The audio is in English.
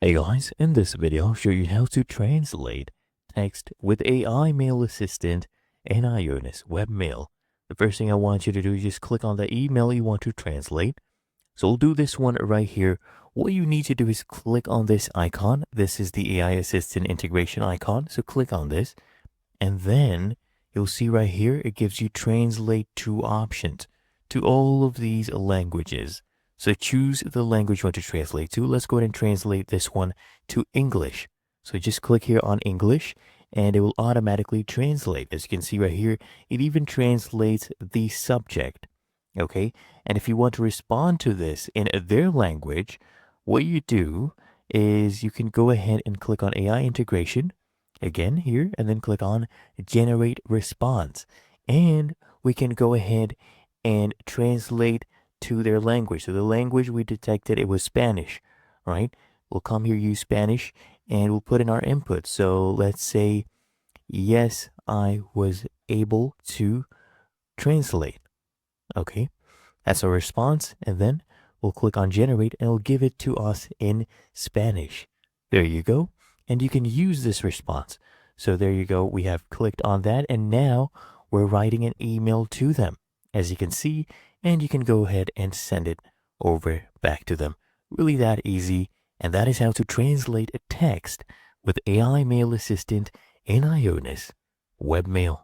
Hey guys, in this video I'll show you how to translate text with AI Mail Assistant in IONOS Webmail. The first thing I want you to do is just click on the email you want to translate. So we'll do this one right here. What you need to do is click on this icon. This is the AI Assistant integration icon. So click on this and then you'll see right here it gives you translate to options to all of these languages. So choose the language you want to translate to. Let's go ahead and translate this one to English. So just click here on English and it will automatically translate. As you can see right here, it even translates the subject. Okay. And if you want to respond to this in their language, what you do is you can go ahead and click on AI integration again here and then click on generate response. And we can go ahead and translate to their language. So the language we detected, it was Spanish, right? We'll come here, use Spanish, and we'll put in our input. So let's say, yes, I was able to translate. Okay, that's our response. And then we'll click on generate and it'll give it to us in Spanish. There you go. And you can use this response. So there you go. We have clicked on that and now we're writing an email to them, as you can see, and you can go ahead and send it over back to them. Really that easy. And that is how to translate a text with AI Mail Assistant in IONOS Webmail.